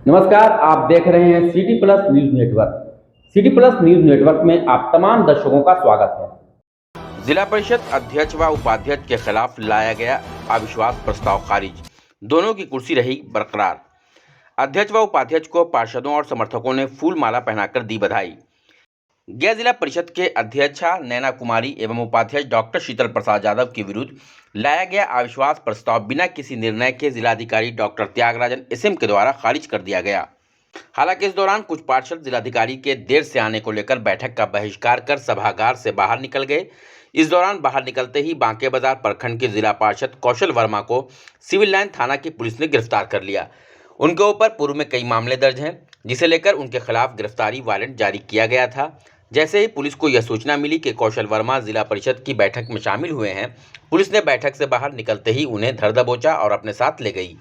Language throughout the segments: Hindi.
नमस्कार, आप देख रहे हैं city plus news network. City plus news network में आप तमाम दर्शकों का स्वागत है। जिला परिषद अध्यक्ष व उपाध्यक्ष के खिलाफ लाया गया अविश्वास प्रस्ताव खारिज, दोनों की कुर्सी रही बरकरार। अध्यक्ष व उपाध्यक्ष को पार्षदों और समर्थकों ने फूल माला पहनाकर दी बधाई। गया जिला परिषद के अध्यक्षा नैना कुमारी एवं उपाध्यक्ष डॉक्टर शीतल प्रसाद यादव के विरुद्ध लाया गया अविश्वास प्रस्ताव बिना किसी निर्णय के जिलाधिकारी डॉक्टर त्यागराजन एसएम के द्वारा खारिज कर दिया गया। हालांकि इस दौरान कुछ पार्षद जिलाधिकारी के देर से आने को लेकर बैठक का बहिष्कार कर सभागार से बाहर निकल गए। इस दौरान बाहर निकलते ही बांके बाजार प्रखंड के जिला पार्षद कौशल वर्मा को सिविल लाइन थाना की पुलिस ने गिरफ्तार कर लिया। उनके ऊपर पूर्व में कई मामले दर्ज हैं, जिसे लेकर उनके खिलाफ गिरफ्तारी वारंट जारी किया गया था। जैसे ही पुलिस को यह सूचना मिली कि कौशल वर्मा जिला परिषद की बैठक में शामिल हुए हैं, पुलिस ने बैठक से बाहर निकलते ही उन्हें धर दबोचा और अपने साथ ले गई।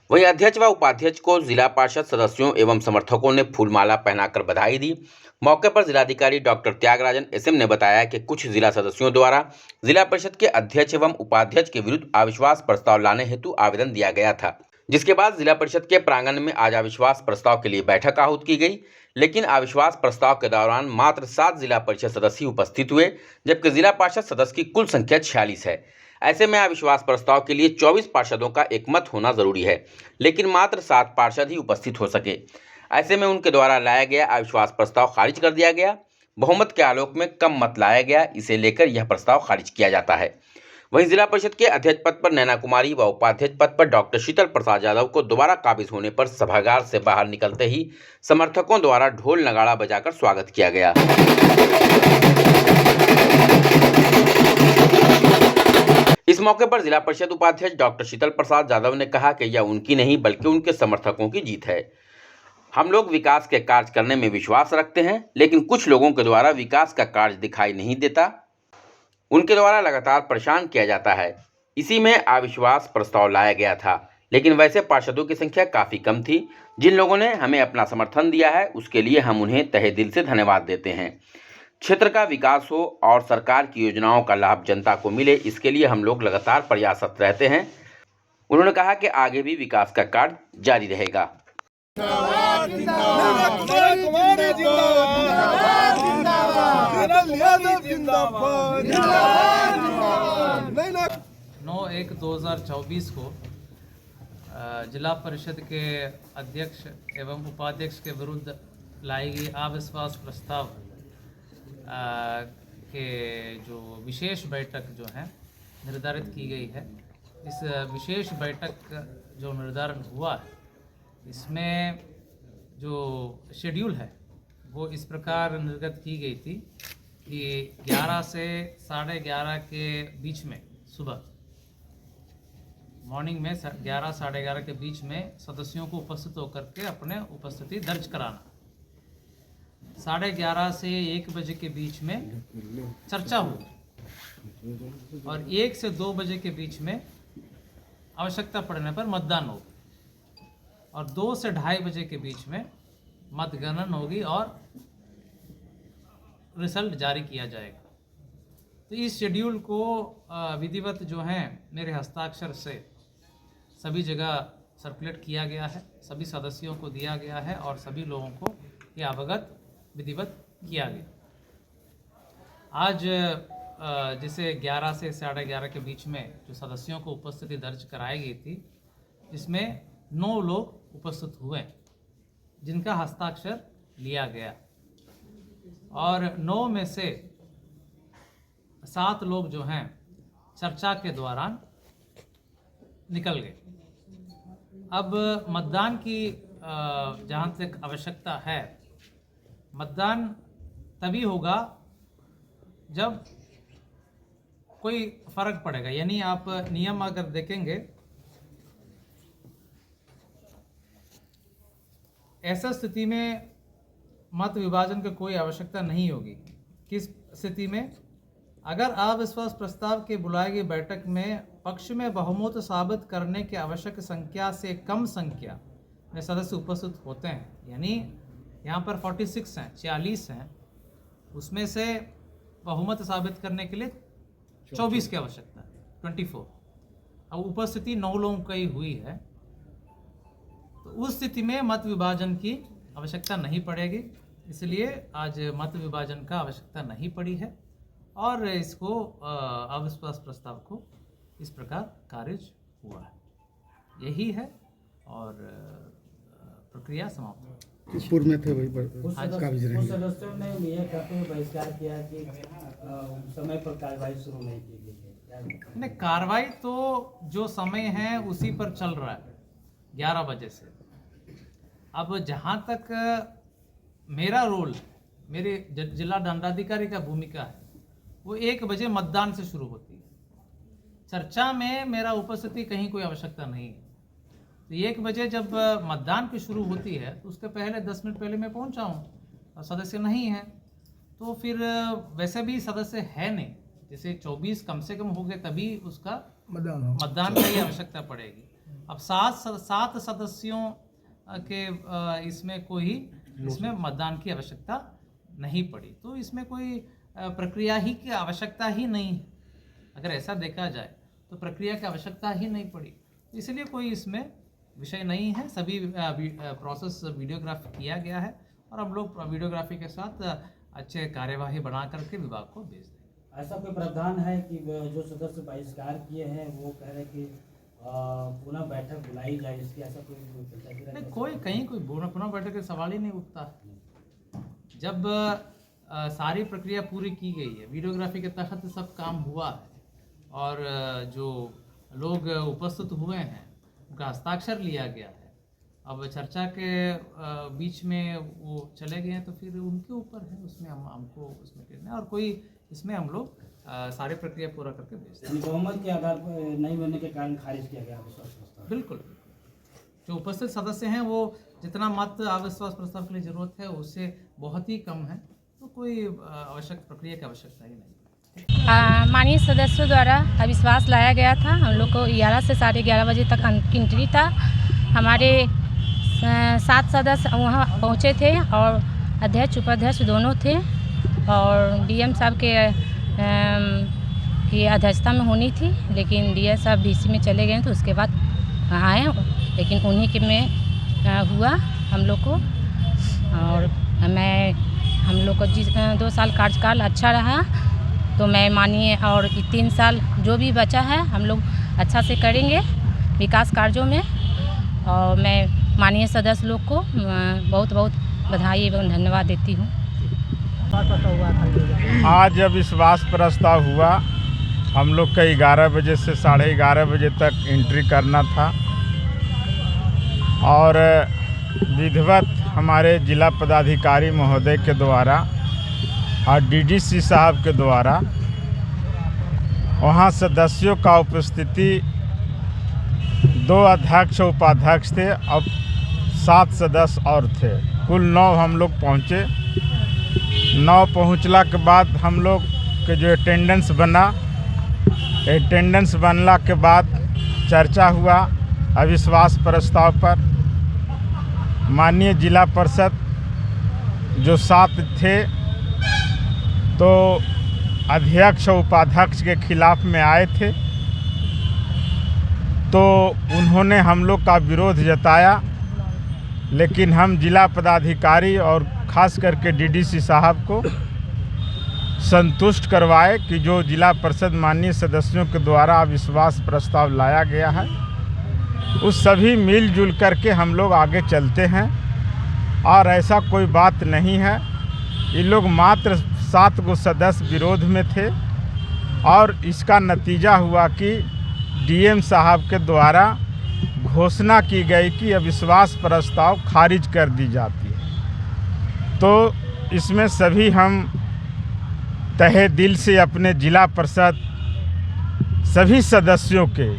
वहीं अध्यक्ष व उपाध्यक्ष को जिला पार्षद सदस्यों एवं समर्थकों ने फूलमाला पहनाकर बधाई दी। मौके पर जिलाधिकारी डॉक्टर त्यागराजन एसएम ने बताया कि कुछ जिला सदस्यों द्वारा जिला परिषद के अध्यक्ष एवं उपाध्यक्ष के विरुद्ध अविश्वास प्रस्ताव लाने हेतु आवेदन दिया गया था, जिसके बाद जिला परिषद के प्रांगण में आज अविश्वास प्रस्ताव के लिए बैठक आहूत की गई। लेकिन अविश्वास प्रस्ताव के दौरान मात्र 7 जिला परिषद सदस्य उपस्थित हुए, जबकि जिला पार्षद सदस्य की कुल संख्या 46 है। ऐसे में अविश्वास प्रस्ताव के लिए 24 पार्षदों का एकमत होना जरूरी है, लेकिन मात्र 7 पार्षद ही उपस्थित हो सके। ऐसे में उनके द्वारा लाया गया अविश्वास प्रस्ताव खारिज कर दिया गया। बहुमत के आलोक में कम मत लाया गया, इसे लेकर यह प्रस्ताव खारिज किया जाता है। वहीं जिला परिषद के अध्यक्ष पद पर नैना कुमारी व उपाध्यक्ष पद पर डॉक्टर शीतल प्रसाद यादव को दोबारा काबिज होने पर सभागार से बाहर निकलते ही समर्थकों द्वारा ढोल नगाड़ा बजाकर स्वागत किया गया। इस मौके पर जिला परिषद उपाध्यक्ष डॉक्टर शीतल प्रसाद यादव ने कहा कि यह उनकी नहीं बल्कि उनके समर्थकों की जीत है। हम लोग विकास के कार्य करने में विश्वास रखते हैं, लेकिन कुछ लोगों के द्वारा विकास का कार्य दिखाई नहीं देता, उनके द्वारा लगातार परेशान किया जाता है। इसी में अविश्वास प्रस्ताव लाया गया था, लेकिन वैसे पार्षदों की संख्या काफ़ी कम थी। जिन लोगों ने हमें अपना समर्थन दिया है, उसके लिए हम उन्हें तहे दिल से धन्यवाद देते हैं। क्षेत्र का विकास हो और सरकार की योजनाओं का लाभ जनता को मिले, इसके लिए हम लोग लगातार प्रयासरत रहते हैं। उन्होंने कहा कि आगे भी विकास का कार्य जारी रहेगा। 9/1/2024 को जिला परिषद के अध्यक्ष एवं उपाध्यक्ष के विरुद्ध लाई गई अविश्वास प्रस्ताव के जो विशेष बैठक जो है निर्धारित की गई है। इस विशेष बैठक जो निर्धारण हुआ है, इसमें जो शेड्यूल है वो इस प्रकार निर्गत की गई थी कि 11 से 11:30 के बीच में सुबह मॉर्निंग में 11 साढ़े 11 के बीच में सदस्यों को उपस्थित होकर के अपने उपस्थिति दर्ज कराना। 11:30 से 1 बजे के बीच में चर्चा हुई और 1 से 2 बजे के बीच में आवश्यकता पड़ने पर मतदान होगा और 2 से 2:30 बजे के बीच में मतगणना होगी और रिजल्ट जारी किया जाएगा। तो इस शेड्यूल को विधिवत जो है मेरे हस्ताक्षर से सभी जगह सर्कुलेट किया गया है, सभी सदस्यों को दिया गया है और सभी लोगों को ये अवगत विधिवत किया गया। आज जिसे 11 से 11:30 के बीच में जो सदस्यों को उपस्थिति दर्ज कराई गई थी, इसमें 9 लोग उपस्थित हुए जिनका हस्ताक्षर लिया गया और 9 में से 7 लोग जो हैं चर्चा के दौरान निकल गए। अब मतदान की जहाँ तक आवश्यकता है, मतदान तभी होगा जब कोई फर्क पड़ेगा। यानी आप नियम अगर देखेंगे, ऐसा स्थिति में मत विभाजन की कोई आवश्यकता नहीं होगी। किस स्थिति में? अगर अविश्वास प्रस्ताव के बुलाई गई बैठक में पक्ष में बहुमत साबित करने की आवश्यक संख्या से कम संख्या में सदस्य उपस्थित होते हैं, यानी यहाँ पर 46 हैं, 46 हैं, उसमें से बहुमत साबित करने के लिए 24 की आवश्यकता है, 24। अब उपस्थिति 9 लोगों की हुई है, तो उस स्थिति में मत विभाजन की आवश्यकता नहीं पड़ेगी, इसलिए आज मत विभाजन का आवश्यकता नहीं पड़ी है और इसको अविश्वास प्रस्ताव को इस प्रकार खारिज हुआ है। यही है और प्रक्रिया समाप्त हो। पूर्व में थे वही उस सदस्यों ने यह कहते हुए बहिष्कार किया कि समय पर कार्रवाई शुरू नहीं की गई है। नहीं, कार्रवाई तो जो समय है उसी पर चल रहा है 11 बजे से। अब जहाँ तक मेरा रोल, मेरे जिला दंडाधिकारी का भूमिका है, वो 1 बजे मतदान से शुरू होती है। चर्चा में मेरा उपस्थिति कहीं कोई आवश्यकता नहीं है। तो 1 बजे जब मतदान की शुरू होती है तो उसके पहले 10 मिनट पहले मैं पहुंचा हूँ और सदस्य नहीं है, तो फिर वैसे भी सदस्य है नहीं, जैसे 24 कम से कम हो गए तभी उसका मतदान की आवश्यकता पड़ेगी। अब 7 सदस्यों के इसमें मतदान की आवश्यकता नहीं पड़ी, तो इसमें कोई प्रक्रिया ही की आवश्यकता ही नहीं है। अगर ऐसा देखा जाए तो प्रक्रिया की आवश्यकता ही नहीं पड़ी, इसलिए कोई इसमें विषय नहीं है। सभी प्रोसेस वीडियोग्राफी किया गया है और हम लोग वीडियोग्राफी के साथ अच्छे कार्यवाही बना करके विभाग को भेज देंगे। ऐसा कोई प्रावधान है कि जो सदस्य बहिष्कार किए हैं वो कह रहे कि पुनः बैठक बुलाई जाए, इसकी ऐसा कोई नहीं, कोई कहीं कोई पुनः बैठक का सवाल ही नहीं उठता। जब सारी प्रक्रिया पूरी की गई है, वीडियोग्राफी के तहत सब काम हुआ है और जो लोग उपस्थित हुए हैं उनका हस्ताक्षर लिया गया है, अब चर्चा के बीच में वो चले गए हैं तो फिर उनके ऊपर है, उसमें हमको उसमें करना है और कोई इसमें हम लोग सारी प्रक्रिया पूरा करके भेजते हैं। बहुमत के आधार पर नहीं होने के कारण खारिज किया गया अविश्वास प्रस्ताव। बिल्कुल, जो उपस्थित सदस्य हैं वो जितना मत अविश्वास प्रस्ताव के लिए जरूरत है उससे बहुत ही कम है, तो कोई आवश्यक प्रक्रिया की आवश्यकता ही नहीं। माननीय सदस्यों द्वारा अविश्वास लाया गया था। हम लोग को 11 से 11:30 बजे तक एंट्री था। हमारे 7 सदस्य वहाँ पहुँचे थे और अध्यक्ष उपाध्यक्ष दोनों थे और डीएम साहब की अध्यक्षता में होनी थी, लेकिन डीएम साहब बीसी में चले गए तो उसके बाद आए, लेकिन उन्हीं के में हुआ हम लोग को। और हम लोग को 2 साल कार्यकाल अच्छा रहा, तो मैं मानिए और 3 साल जो भी बचा है हम लोग अच्छा से करेंगे विकास कार्यों में। और मैं माननीय सदस्य लोग को बहुत बहुत बधाई एवं धन्यवाद देती हूँ। आज अविश्वास प्रस्ताव हुआ, हम लोग का 11 बजे से 11:30 बजे तक एंट्री करना था और विधिवत हमारे जिला पदाधिकारी महोदय के द्वारा और डीडीसी साहब के द्वारा वहाँ सदस्यों का उपस्थिति 2 अध्यक्ष उपाध्यक्ष थे और 7 सदस्य और थे, कुल 9 हम लोग पहुँचे। 9 पहुँचला के बाद हम लोग के जो अटेंडेंस बनला के बाद चर्चा हुआ अविश्वास प्रस्ताव पर। माननीय जिला परिषद जो 7 थे तो अध्यक्ष और उपाध्यक्ष के खिलाफ में आए थे, तो उन्होंने हम लोग का विरोध जताया, लेकिन हम जिला पदाधिकारी और ख़ास करके डीडीसी साहब को संतुष्ट करवाए कि जो जिला परिषद माननीय सदस्यों के द्वारा अविश्वास प्रस्ताव लाया गया है उस सभी मिलजुल करके हम लोग आगे चलते हैं और ऐसा कोई बात नहीं है। ये लोग मात्र 7 गो सदस्य विरोध में थे और इसका नतीजा हुआ कि डीएम साहब के द्वारा घोषणा की गई कि अविश्वास प्रस्ताव खारिज कर दी जाती है। तो इसमें सभी हम तहे दिल से अपने जिला परिषद सभी सदस्यों के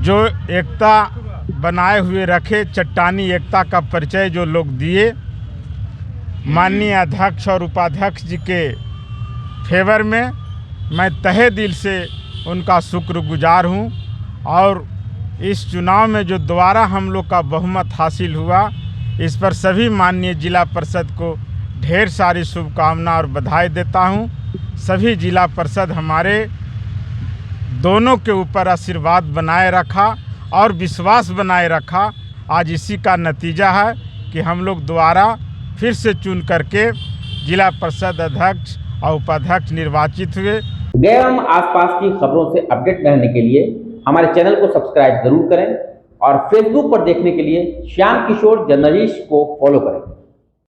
जो एकता बनाए हुए रखे, चट्टानी एकता का परिचय जो लोग दिए, माननीय अध्यक्ष और उपाध्यक्ष जी के फेवर में मैं तहे दिल से उनका शुक्रगुजार हूं। और इस चुनाव में जो दोबारा हम लोग का बहुमत हासिल हुआ, इस पर सभी माननीय जिला परिषद को ढेर सारी शुभकामना और बधाई देता हूं। सभी जिला परिषद हमारे दोनों के ऊपर आशीर्वाद बनाए रखा और विश्वास बनाए रखा आज इसी का नतीजा है कि हम लोग दोबारा फिर से चुन करके जिला परिषद अध्यक्ष और उपाध्यक्ष निर्वाचित हुए। गया एवं आसपास की खबरों से अपडेट रहने के लिए हमारे चैनल को सब्सक्राइब जरूर करें और फेसबुक पर देखने के लिए श्याम किशोर जर्नलिस्ट को फॉलो करें।